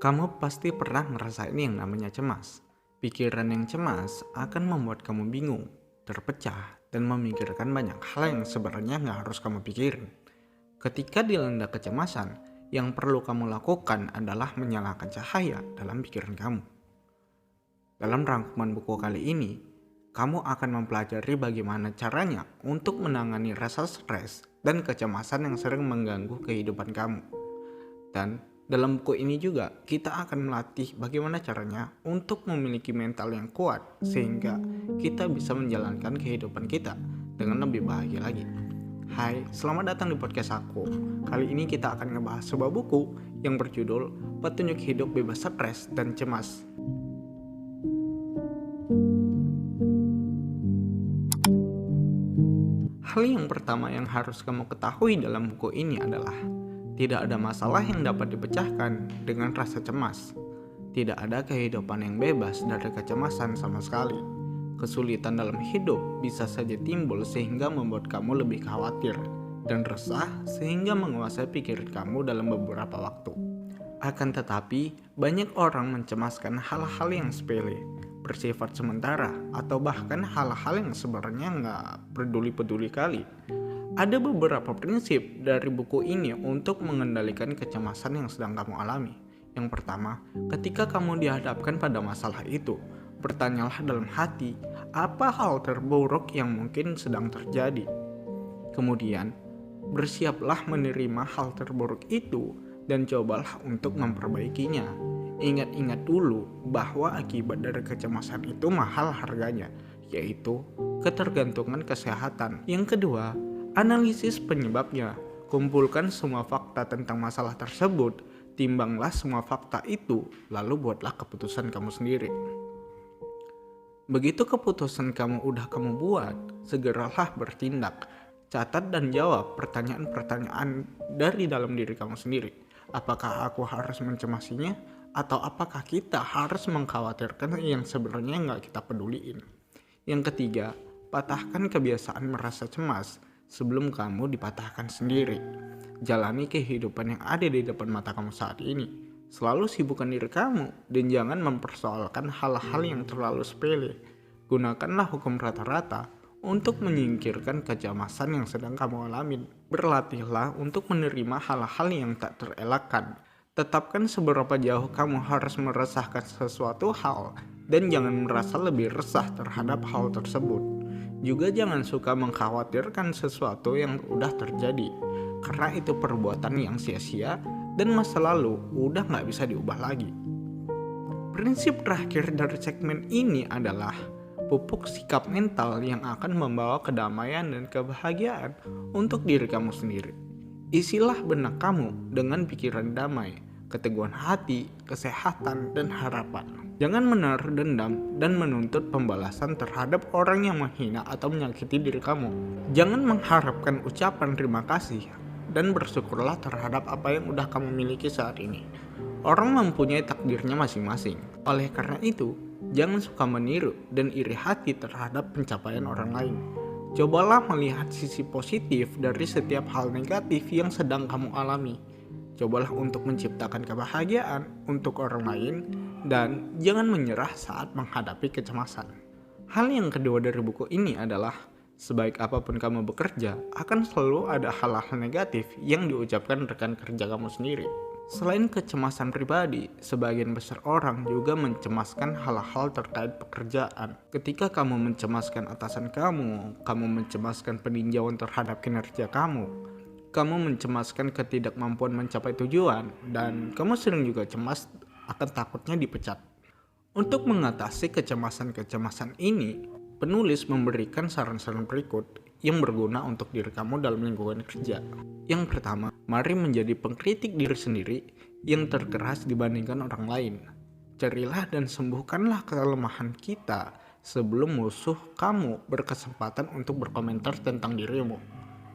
Kamu pasti pernah ngerasain yang namanya cemas. Pikiran yang cemas akan membuat kamu bingung, terpecah, dan memikirkan banyak hal yang sebenarnya nggak harus kamu pikirin. Ketika dilanda kecemasan, yang perlu kamu lakukan adalah menyalakan cahaya dalam pikiran kamu. Dalam rangkuman buku kali ini, kamu akan mempelajari bagaimana caranya untuk menangani rasa stres dan kecemasan yang sering mengganggu kehidupan kamu. Dan dalam buku ini juga kita akan melatih bagaimana caranya untuk memiliki mental yang kuat sehingga kita bisa menjalankan kehidupan kita dengan lebih bahagia lagi. Hai, selamat datang di podcast aku. Kali ini kita akan ngebahas sebuah buku yang berjudul Petunjuk Hidup Bebas Stres dan Cemas. Hal yang pertama yang harus kamu ketahui dalam buku ini adalah tidak ada masalah yang dapat dipecahkan dengan rasa cemas. Tidak ada kehidupan yang bebas dari kecemasan sama sekali. Kesulitan dalam hidup bisa saja timbul sehingga membuat kamu lebih khawatir dan resah sehingga menguasai pikiran kamu dalam beberapa waktu. Akan tetapi, banyak orang mencemaskan hal-hal yang sepele, bersifat sementara, atau bahkan hal-hal yang sebenarnya nggak peduli-peduli kali. Ada beberapa prinsip dari buku ini untuk mengendalikan kecemasan yang sedang kamu alami. Yang pertama, ketika kamu dihadapkan pada masalah itu, bertanyalah dalam hati, apa hal terburuk yang mungkin sedang terjadi? Kemudian, bersiaplah menerima hal terburuk itu dan cobalah untuk memperbaikinya. Ingat-ingat dulu bahwa akibat dari kecemasan itu mahal harganya, yaitu ketergantungan kesehatan. Yang kedua, analisis penyebabnya. Kumpulkan semua fakta tentang masalah tersebut, timbanglah semua fakta itu, lalu buatlah keputusan kamu sendiri. Begitu keputusan kamu udah kamu buat, segeralah bertindak. Catat dan jawab pertanyaan-pertanyaan dari dalam diri kamu sendiri. Apakah aku harus mencemasinya? Atau apakah kita harus mengkhawatirkan yang sebenarnya nggak kita peduliin? Yang ketiga, patahkan kebiasaan merasa cemas sebelum kamu dipatahkan sendiri. Jalani kehidupan yang ada di depan mata kamu saat ini. Selalu sibukkan diri kamu dan jangan mempersoalkan hal-hal yang terlalu sepele. Gunakanlah hukum rata-rata untuk menyingkirkan kecemasan yang sedang kamu alami. Berlatihlah untuk menerima hal-hal yang tak terelakkan. Tetapkan seberapa jauh kamu harus meresahkan sesuatu hal dan jangan merasa lebih resah terhadap hal tersebut. Juga jangan suka mengkhawatirkan sesuatu yang udah terjadi, karena itu perbuatan yang sia-sia dan masa lalu udah gak bisa diubah lagi. Prinsip terakhir dari segmen ini adalah pupuk sikap mental yang akan membawa kedamaian dan kebahagiaan untuk diri kamu sendiri. Isilah benak kamu dengan pikiran damai, keteguhan hati, kesehatan, dan harapan. Jangan menaruh dendam dan menuntut pembalasan terhadap orang yang menghina atau menyakiti diri kamu. Jangan mengharapkan ucapan terima kasih dan bersyukurlah terhadap apa yang udah kamu miliki saat ini. Orang mempunyai takdirnya masing-masing. Oleh karena itu, jangan suka meniru dan iri hati terhadap pencapaian orang lain. Cobalah melihat sisi positif dari setiap hal negatif yang sedang kamu alami. Cobalah untuk menciptakan kebahagiaan untuk orang lain dan jangan menyerah saat menghadapi kecemasan. Hal yang kedua dari buku ini adalah sebaik apapun kamu bekerja, akan selalu ada hal-hal negatif yang diucapkan rekan kerja kamu sendiri. Selain kecemasan pribadi, sebagian besar orang juga mencemaskan hal-hal terkait pekerjaan. Ketika kamu mencemaskan atasan kamu mencemaskan peninjauan terhadap kinerja kamu mencemaskan ketidakmampuan mencapai tujuan, dan kamu sering juga cemas akan takutnya dipecat. Untuk mengatasi kecemasan-kecemasan ini, penulis memberikan saran-saran berikut yang berguna untuk diri kamu dalam lingkungan kerja. Yang pertama, mari menjadi pengkritik diri sendiri yang terkeras dibandingkan orang lain. Carilah dan sembuhkanlah kelemahan kita sebelum musuh kamu berkesempatan untuk berkomentar tentang dirimu.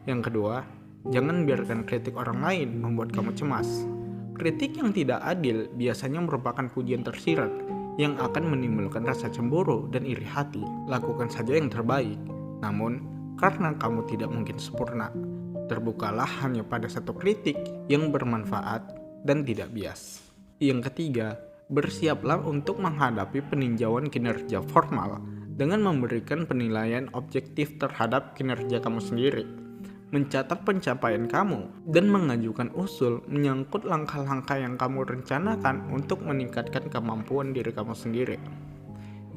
Yang kedua, jangan biarkan kritik orang lain membuat kamu cemas. Kritik yang tidak adil biasanya merupakan pujian tersirat yang akan menimbulkan rasa cemburu dan iri hati. Lakukan saja yang terbaik. Namun, karena kamu tidak mungkin sempurna, terbukalah hanya pada satu kritik yang bermanfaat dan tidak bias. Yang ketiga, bersiaplah untuk menghadapi peninjauan kinerja formal dengan memberikan penilaian objektif terhadap kinerja kamu sendiri, mencatat pencapaian kamu, dan mengajukan usul menyangkut langkah-langkah yang kamu rencanakan untuk meningkatkan kemampuan diri kamu sendiri.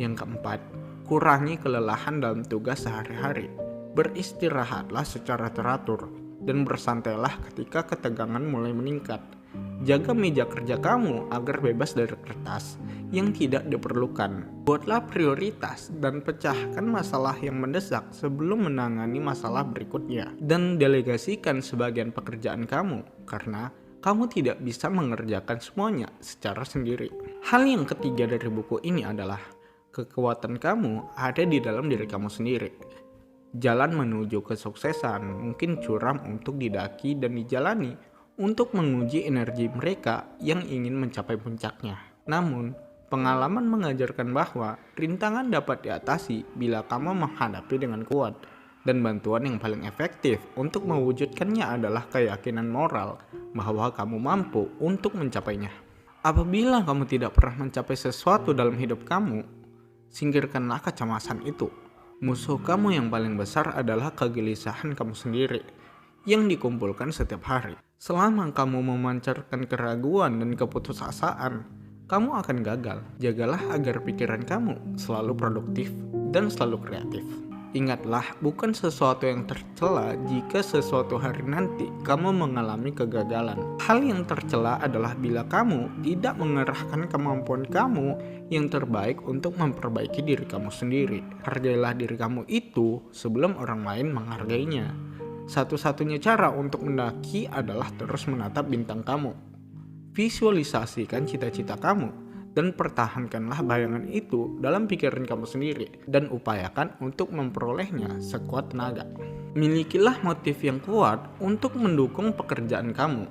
Yang keempat, kurangi kelelahan dalam tugas sehari-hari. Beristirahatlah secara teratur dan bersantailah ketika ketegangan mulai meningkat. Jaga meja kerja kamu agar bebas dari kertas yang tidak diperlukan. Buatlah prioritas dan pecahkan masalah yang mendesak sebelum menangani masalah berikutnya. Dan delegasikan sebagian pekerjaan kamu karena kamu tidak bisa mengerjakan semuanya secara sendiri. Hal yang ketiga dari buku ini adalah kekuatan kamu ada di dalam diri kamu sendiri. Jalan menuju kesuksesan mungkin curam untuk didaki dan dijalani untuk menguji energi mereka yang ingin mencapai puncaknya. Namun, pengalaman mengajarkan bahwa rintangan dapat diatasi bila kamu menghadapi dengan kuat, dan bantuan yang paling efektif untuk mewujudkannya adalah keyakinan moral bahwa kamu mampu untuk mencapainya. Apabila kamu tidak pernah mencapai sesuatu dalam hidup kamu, singkirkanlah kecemasan itu. Musuh kamu yang paling besar adalah kegelisahan kamu sendiri yang dikumpulkan setiap hari. Selama kamu memancarkan keraguan dan keputusasaan, kamu akan gagal. Jagalah agar pikiran kamu selalu produktif dan selalu kreatif. Ingatlah, bukan sesuatu yang tercela jika sesuatu hari nanti kamu mengalami kegagalan. Hal yang tercela adalah bila kamu tidak mengerahkan kemampuan kamu yang terbaik untuk memperbaiki diri kamu sendiri. Hargailah diri kamu itu sebelum orang lain menghargainya. Satu-satunya cara untuk mendaki adalah terus menatap bintang kamu. Visualisasikan cita-cita kamu dan pertahankanlah bayangan itu dalam pikiran kamu sendiri dan upayakan untuk memperolehnya sekuat tenaga. Milikilah motif yang kuat untuk mendukung pekerjaan kamu,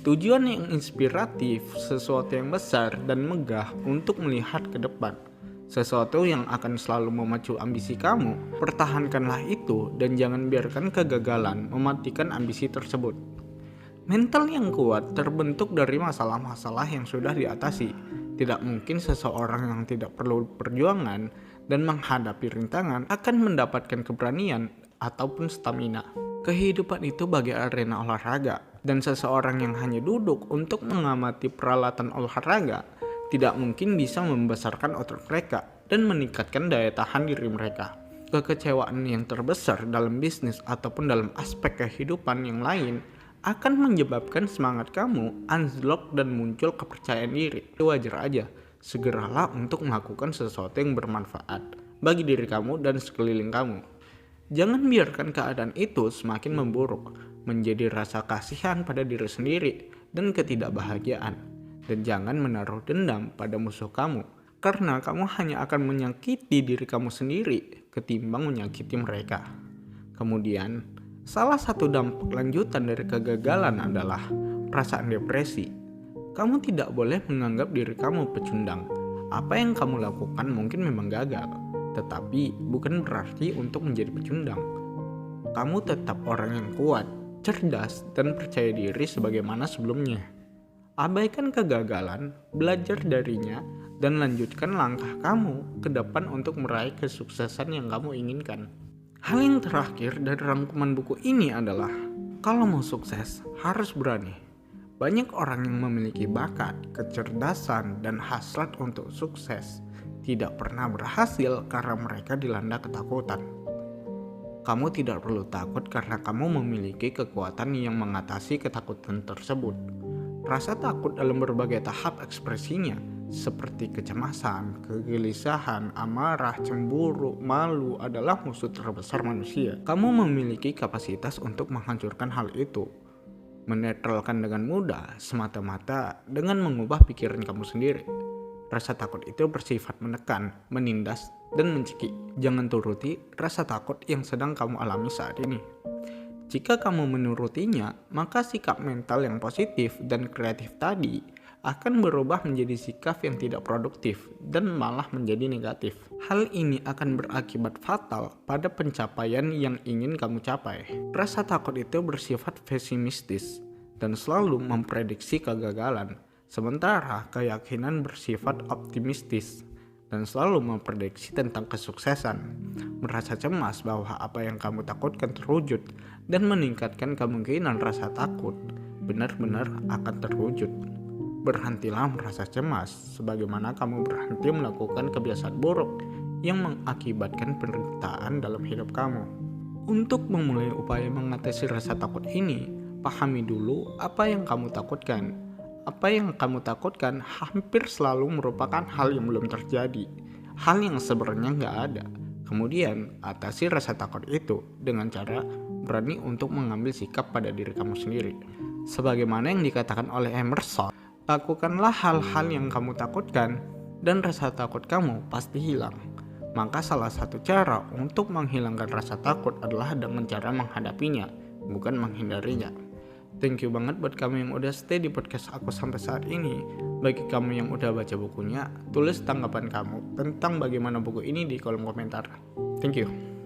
tujuan yang inspiratif, sesuatu yang besar dan megah untuk melihat ke depan, sesuatu yang akan selalu memacu ambisi kamu. Pertahankanlah itu dan jangan biarkan kegagalan mematikan ambisi tersebut. Mental yang kuat terbentuk dari masalah-masalah yang sudah diatasi. Tidak mungkin seseorang yang tidak perlu perjuangan dan menghadapi rintangan akan mendapatkan keberanian ataupun stamina. Kehidupan itu bagai arena olahraga, dan seseorang yang hanya duduk untuk mengamati peralatan olahraga tidak mungkin bisa membesarkan otot mereka dan meningkatkan daya tahan diri mereka. Kekecewaan yang terbesar dalam bisnis ataupun dalam aspek kehidupan yang lain akan menyebabkan semangat kamu anjlok dan muncul kepercayaan diri. Wajar aja, segeralah untuk melakukan sesuatu yang bermanfaat bagi diri kamu dan sekeliling kamu. Jangan biarkan keadaan itu semakin memburuk, menjadi rasa kasihan pada diri sendiri dan ketidakbahagiaan. Dan jangan menaruh dendam pada musuh kamu, karena kamu hanya akan menyakiti diri kamu sendiri ketimbang menyakiti mereka. Kemudian, salah satu dampak lanjutan dari kegagalan adalah perasaan depresi. Kamu tidak boleh menganggap diri kamu pecundang. Apa yang kamu lakukan mungkin memang gagal, tetapi bukan berarti untuk menjadi pecundang. Kamu tetap orang yang kuat, cerdas, dan percaya diri sebagaimana sebelumnya. Abaikan kegagalan, belajar darinya, dan lanjutkan langkah kamu ke depan untuk meraih kesuksesan yang kamu inginkan. Hal yang terakhir dari rangkuman buku ini adalah, kalau mau sukses harus berani. Banyak orang yang memiliki bakat, kecerdasan, dan hasrat untuk sukses tidak pernah berhasil karena mereka dilanda ketakutan. Kamu tidak perlu takut karena kamu memiliki kekuatan yang mengatasi ketakutan tersebut. Rasa takut dalam berbagai tahap ekspresinya, seperti kecemasan, kegelisahan, amarah, cemburu, malu adalah musuh terbesar manusia. Kamu memiliki kapasitas untuk menghancurkan hal itu, menetralkan dengan mudah, semata-mata dengan mengubah pikiran kamu sendiri. Rasa takut itu bersifat menekan, menindas, dan mencekik. Jangan turuti rasa takut yang sedang kamu alami saat ini. Jika kamu menurutinya, maka sikap mental yang positif dan kreatif tadi akan berubah menjadi sikap yang tidak produktif dan malah menjadi negatif. Hal ini akan berakibat fatal pada pencapaian yang ingin kamu capai. Rasa takut itu bersifat pesimistis dan selalu memprediksi kegagalan. Sementara keyakinan bersifat optimistis dan selalu memprediksi tentang kesuksesan. Merasa cemas bahwa apa yang kamu takutkan terwujud dan meningkatkan kemungkinan rasa takut benar-benar akan terwujud. Berhentilah merasa cemas, sebagaimana kamu berhenti melakukan kebiasaan buruk yang mengakibatkan penderitaan dalam hidup kamu. Untuk memulai upaya mengatasi rasa takut ini, pahami dulu apa yang kamu takutkan. Apa yang kamu takutkan hampir selalu merupakan hal yang belum terjadi, hal yang sebenarnya nggak ada. Kemudian, atasi rasa takut itu dengan cara berani untuk mengambil sikap pada diri kamu sendiri. Sebagaimana yang dikatakan oleh Emerson, lakukanlah hal-hal yang kamu takutkan dan rasa takut kamu pasti hilang. Maka salah satu cara untuk menghilangkan rasa takut adalah dengan cara menghadapinya, bukan menghindarinya. Thank you banget buat kamu yang udah stay di podcast aku sampai saat ini. Bagi kamu yang udah baca bukunya, tulis tanggapan kamu tentang bagaimana buku ini di kolom komentar. Thank you.